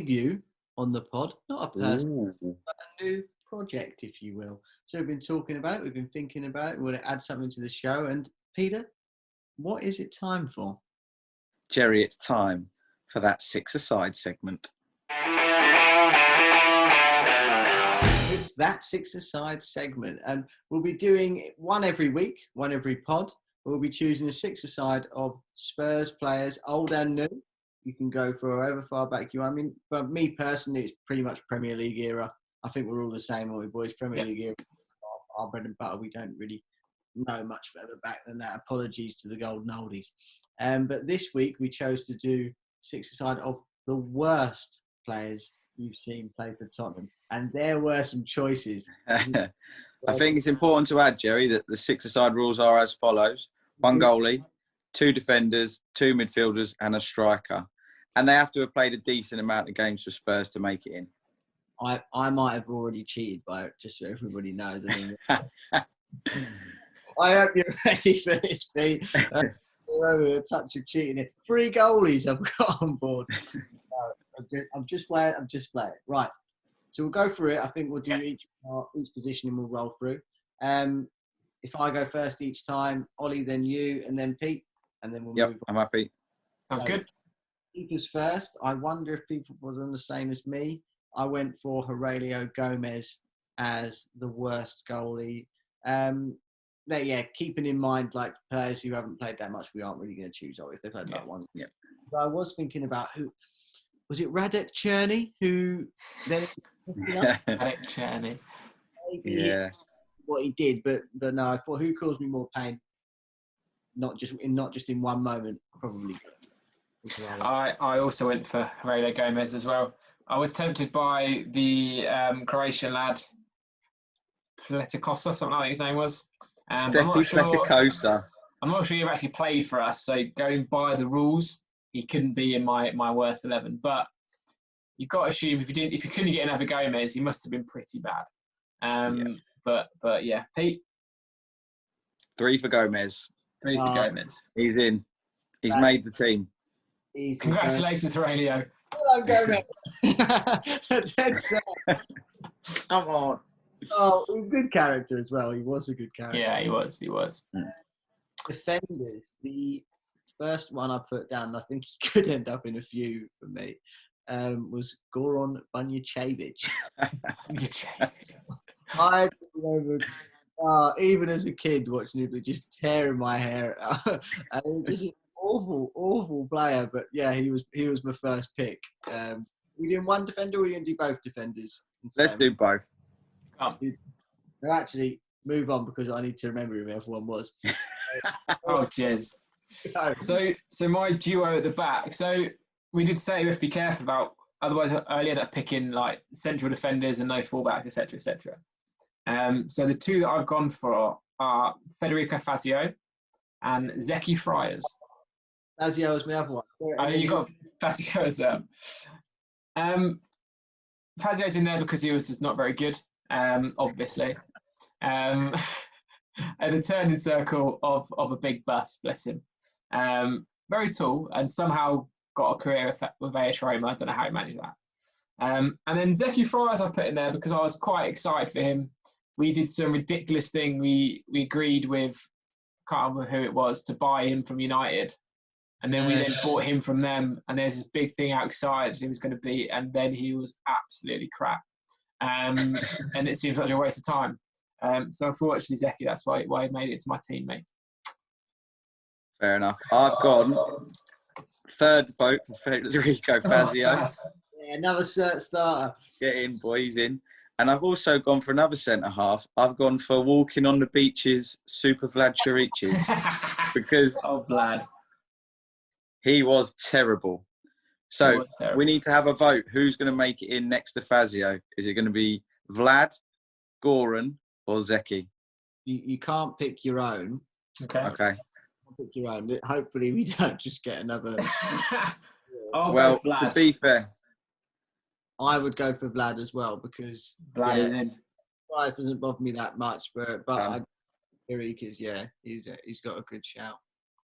debut on the pod, not a person, Ooh. but a new project, if you will. So we've been talking about it, we've been thinking about it, we want to add something to the show. And Peter, what is it time for? Jerry, it's time for that six-a-side segment. It's that six-a-side segment, and we'll be doing one every week, one every pod. We'll be choosing a six-a-side of Spurs players, old and new. You can go for however far back you want. I mean, but me personally, it's pretty much Premier League era. I think we're all the same, aren't we, boys? Premier League era, our bread and butter. We don't really know much further back than that. Apologies to the golden oldies. But this week, we chose to do six-a-side of the worst players you've seen play for Tottenham. And there were some choices. I think it's important to add, Jerry, that the six-a-side rules are as follows. One goalie, two defenders, two midfielders and a striker. And they have to have played a decent amount of games for Spurs to make it in. I might have already cheated by it, just so everybody knows. I mean, I hope you're ready for this, Pete. A touch of cheating here. 3 goalies I've got on board. I'm just playing. Right. So we'll go through it. I think we'll do each position and we'll roll through. If I go first each time, Ollie, then you, and then Pete, and then we'll move on. I'm happy. Sounds good. Keepers first. I wonder if people were done the same as me. I went for Aurelio Gomez as the worst goalie. Keeping in mind, like, players who haven't played that much, we aren't really going to choose, or if they've played that one. Yeah. So I was thinking about who was it? Radek Cherny, who then Radek Cherny. Yeah. What he did, but no, I thought who caused me more pain? Not just in one moment, probably. I also went for Aurelio Gomez as well. I was tempted by the Croatian lad, Pletikosa, something like his name was. I'm not sure he actually played for us, so going by the rules, he couldn't be in my worst 11. But you've got to assume if you couldn't get another Gomez, he must have been pretty bad. But yeah, Pete. 3 for Gomez. 3 for Gomez. He's in. He's made the team. Congratulations, Aurelio. Well done, Gomez. Dead set. Come on. Oh, he was a good character as well. He was a good character. Yeah, he was. Defenders. The first one I put down, I think he could end up in a few for me, was Goran Bunjacevic. I remember, even as a kid, watching him just tearing my hair out. And just an awful player. But yeah, he was my first pick. We doing one defender, or we going to do both defenders? Let's do both. No, actually, move on because I need to remember who the other one was. Oh, cheers. So my duo at the back. So we did say we have to be careful about. Otherwise, I ended up picking like central defenders and no fullback, etc., etc. So the 2 that I've gone for are Federico Fazio and Zeki Friars. Fazio was my other one. You got Fazio as well. Fazio's in there because he was just not very good, obviously. And a turning circle of a big bus, bless him. Very tall and somehow got a career with AS Roma. I don't know how he managed that. And then Zeki Friars I put in there because I was quite excited for him. We did some ridiculous thing. We agreed with, can't remember who it was, to buy him from United. And then we then bought him from them. And there's this big thing outside he was going to be. And then he was absolutely crap. And it seems like a waste of time. So unfortunately, Zeki, that's why he made it to my teammate. Fair enough. I've gone third vote for Federico Fazio. Yeah, another starter. Get in, boy, he's in. And I've also gone for another centre-half. I've gone for walking on the beaches, Super Vlad Chiriches. Because Vlad. He was terrible. So we need to have a vote. Who's going to make it in next to Fazio? Is it going to be Vlad, Goran, or Zeki? You can't pick your own. Okay. Pick your own. Hopefully we don't just get another. Well, to be fair, I would go for Vlad as well because Vlad Price doesn't bother me that much, but I Enriquez, he's got a good shout.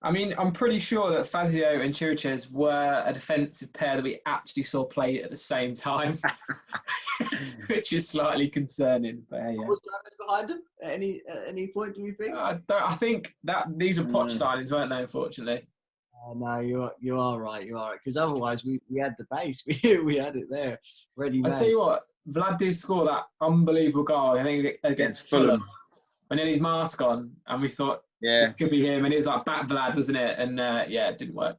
I mean, I'm pretty sure that Fazio and Chiriches were a defensive pair that we actually saw play at the same time, which is slightly concerning. But hey, yeah. Was Gomez behind him at any point? Do you think? I think that these are Poch Mm. signings, weren't they? Unfortunately. No, you are right. You are right. Because otherwise, we had the base. We had it there, ready I made. tell you what, Vlad did score that unbelievable goal. I think against Fulham. When he had his mask on, and we thought this could be him, and it was like back Vlad, wasn't it? And yeah, it didn't work.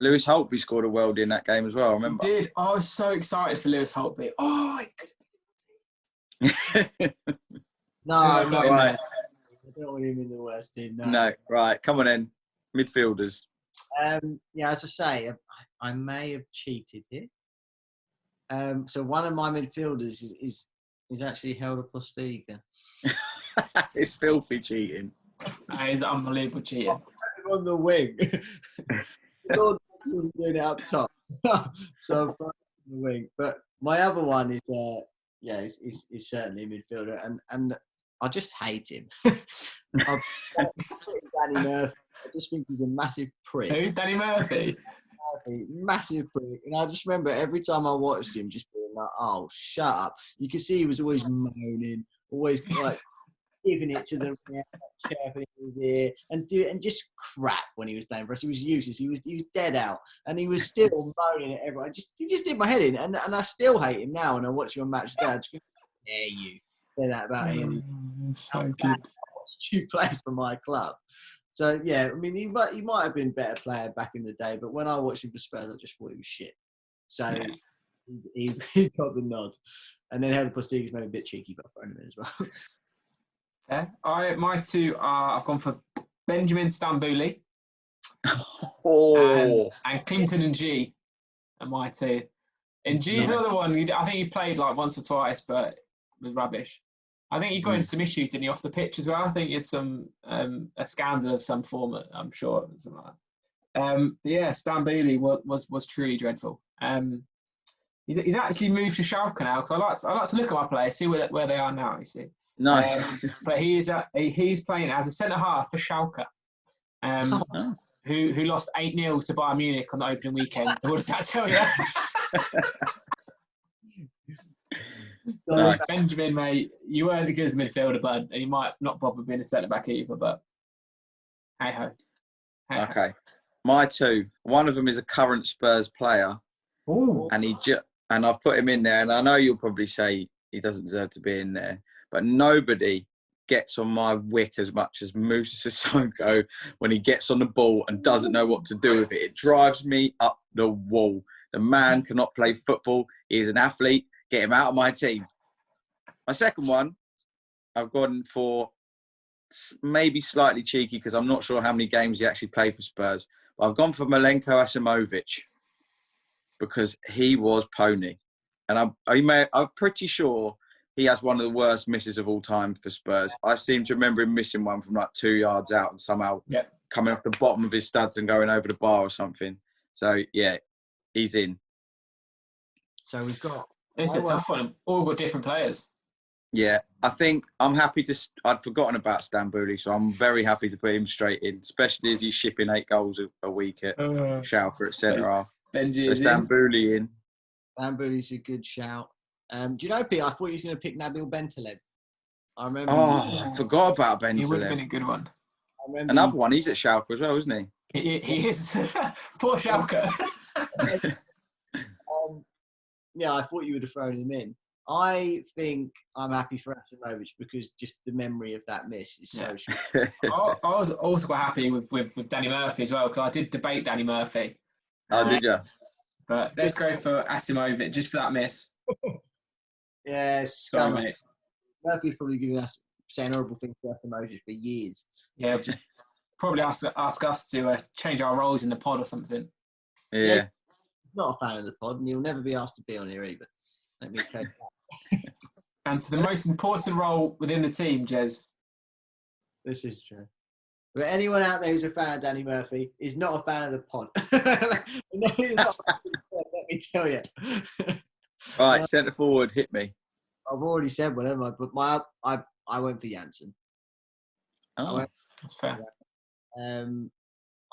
Lewis Holtby scored a worldie in that game as well. I remember. He did. I was so excited for Lewis Holtby. Oh, it could No, got no, him I there. don't want him in the worst team. No, right. Come on in. Midfielders. Yeah, as I say, I may have cheated here. So one of my midfielders is actually Helder Postiga. It's filthy cheating. That is unbelievable cheating. On the wing. Lord wasn't doing it up top. So I'm on the wing. But my other one is he's certainly a midfielder, and I just hate him. Danny Murphy. I just think he's a massive prick. Who? Danny Murphy? Massive prick. And I just remember every time I watched him just being like, oh, shut up. You could see he was always moaning, always like giving it to the ref, chirping in his ear, and just crap when he was playing for us. He was useless. He was dead out, and he was still moaning at everyone. He just did my head in, and I still hate him now. And I watch him on Match Day. I just think, yeah, you say that about him. So good. I watched you play for my club. So yeah, I mean, he might have been a better player back in the day, but when I watched him for Spurs, I just thought he was shit. So he got the nod, and then Helder Postiga's maybe a bit cheeky, but I've thrown him in as well. Yeah, my two are. I've gone for Benjamin Stambouli and Clinton and G are my two. And G's another one. I think he played like once or twice, but it was rubbish. I think he got into some issues, didn't he, off the pitch as well? I think he had some a scandal of some form. I'm sure something like that. But yeah, Stambouli was truly dreadful. He's actually moved to Schalke now because I like to look at my players, see where they are now. You see. Nice. But he's playing as a centre half for Schalke, who lost 8-0 to Bayern Munich on the opening weekend. So what does that tell you? So Benjamin, mate, you weren't a good midfielder, bud, and you might not bother being a centre back either. But hey ho. Okay, my two. One of them is a current Spurs player, and I've put him in there, and I know you'll probably say he doesn't deserve to be in there. But nobody gets on my wick as much as Moussa Sissoko when he gets on the ball and doesn't know what to do with it. It drives me up the wall. The man cannot play football. He is an athlete. Get him out of my team. My second one, I've gone for maybe slightly cheeky because I'm not sure how many games he actually played for Spurs. But I've gone for Milenko Asimovic because he was pony. And I'm pretty sure he has one of the worst misses of all time for Spurs. I seem to remember him missing one from like 2 yards out and somehow coming off the bottom of his studs and going over the bar or something. So, yeah, he's in. So we've got... It's a tough one. All got different players. Yeah, I think I'm happy to... I'd forgotten about Stambouli, so I'm very happy to put him straight in, especially as he's shipping 8 goals a week at Schalke at centre-half. Benji is Stambouli in. Stambouli's a good shout. Do you know, Pete, I thought he was going to pick Nabil Bentaleb. I remember... I forgot about Bentaleb. He would have been a good one. Another one, he's at Schalke as well, isn't he? He is. Poor Schalke. Yeah, I thought you would have thrown him in. I think I'm happy for Asimovic because just the memory of that miss is so strong. I was also quite happy with Danny Murphy as well because I did debate Danny Murphy. Oh, did you? But let's go for Asimovic just for that miss. Yes. Sorry, mate. Murphy's probably given us saying horrible things to Asimovic for years. Yeah, probably ask us to change our roles in the pod or something. Yeah. Not a fan of the pod, and he'll never be asked to be on here either. Let me tell you that. And to the most important role within the team, Jez. This is true. But anyone out there who's a fan of Danny Murphy is not a fan of the pod. Let me tell you. All right, centre forward, hit me. I've already said one, haven't I? But I went for Janssen. Oh, that's fair.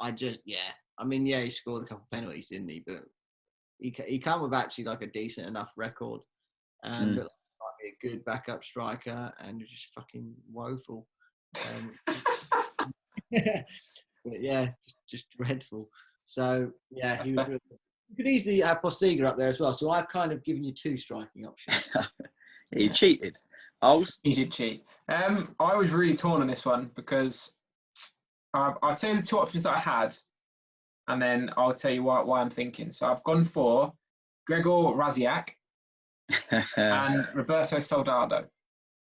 I mean, he scored a couple of penalties, didn't he? But he come with actually like a decent enough record. And looked like might be a good backup striker, and you're just fucking woeful. But yeah, just dreadful. So yeah, he was really, you could easily have Postiga up there as well. So I've kind of given you 2 striking options. He cheated. He did cheat. I was really torn on this one because I'll tell you the 2 options that I had, and then I'll tell you why I'm thinking. So I've gone for Gregor Raziak and Roberto Soldado.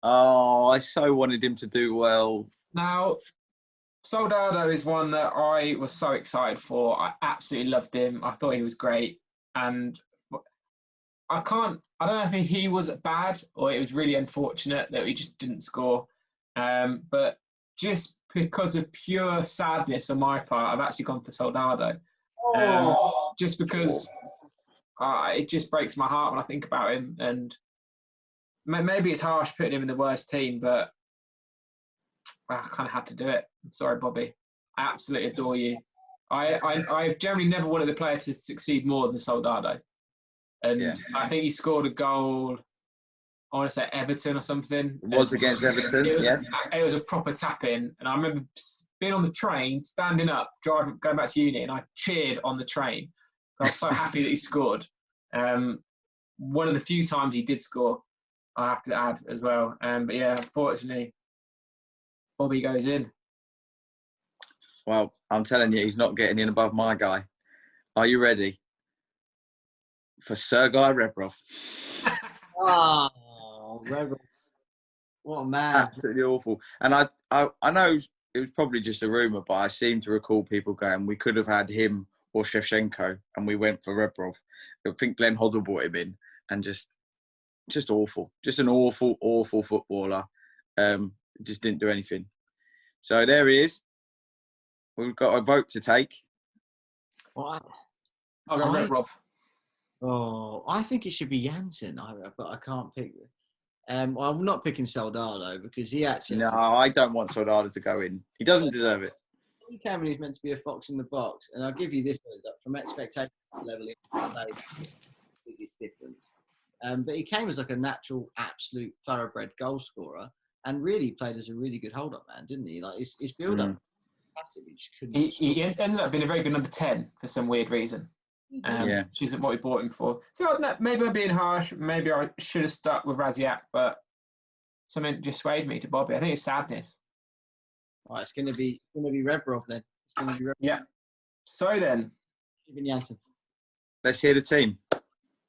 Oh, I so wanted him to do well. Now, Soldado is one that I was so excited for. I absolutely loved him. I thought he was great. And I don't know if he was bad or it was really unfortunate that he just didn't score. But just because of pure sadness on my part, I've actually gone for Soldado. Just because it just breaks my heart when I think about him. And maybe it's harsh putting him in the worst team, but I kind of had to do it. I'm sorry, Bobby. I absolutely adore you. I've generally never wanted a player to succeed more than Soldado. And I think he scored a goal, I want to say Everton or something. It was against Everton, yes. It was a proper tap-in. And I remember being on the train, standing up, going back to uni, and I cheered on the train. I was so happy that he scored. One of the few times he did score, I have to add as well. But yeah, unfortunately, Bobby goes in. Well, I'm telling you, he's not getting in above my guy. Are you ready for Sergei Rebrov? Oh, Rebrov. What a man. Absolutely awful. And I know it was probably just a rumour, but I seem to recall people going, we could have had him or Shevchenko, and we went for Rebrov. I think Glenn Hoddle brought him in, and just awful. Just an awful, awful footballer. Just didn't do anything. So there he is. We've got a vote to take. What? I'll go Rebrov. Oh, I think it should be Janssen, but I can't pick. I'm not picking Soldado because he actually. No, I don't want Soldado to go in. He doesn't deserve it. He came and he's meant to be a fox in the box, and I'll give you this from expectation level. Biggest difference. But he came as like a natural, absolute thoroughbred goal scorer, and really played as a really good hold-up man, didn't he? Like his build-up. He ended up being a very good number 10 for some weird reason. Which isn't what we bought him for. So maybe I'm being harsh. Maybe I should have stuck with Raziak, but something just swayed me to Bobby. I think it's sadness. Right, it's going to be Rebrov then. It's going to be Rebrov. Yeah. So then, let's hear the team.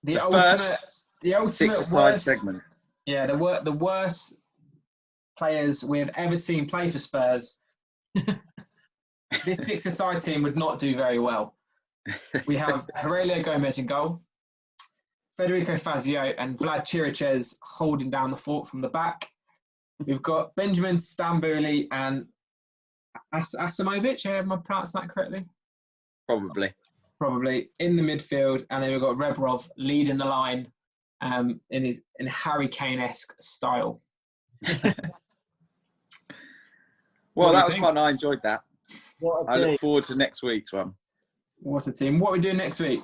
The ultimate 6-a-side segment. Yeah, the worst players we have ever seen play for Spurs. This 6-a-side team would not do very well. We have Aurelio Gomez in goal, Federico Fazio and Vlad Chiriches holding down the fort from the back. We've got Benjamin Stambouli and Asimovic. Am I pronouncing that correctly? Probably in the midfield, and then we've got Rebrov leading the line in Harry Kane-esque style. Well, that was fun. I enjoyed that. I look forward to next week's one. What a team. What are we doing next week?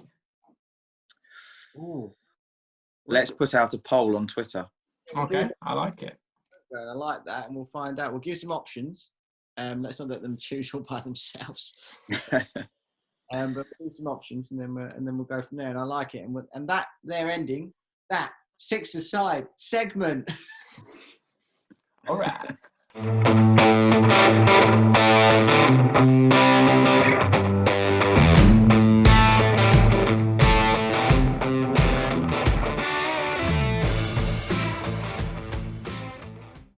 Ooh. Let's put out a poll on Twitter. Okay, I like it. I like that, and we'll find out. We'll give some options. Let's not let them choose all by themselves. But we'll do some options, and then we'll go from there. And I like it. And that they're ending that 6-a-side segment. All right.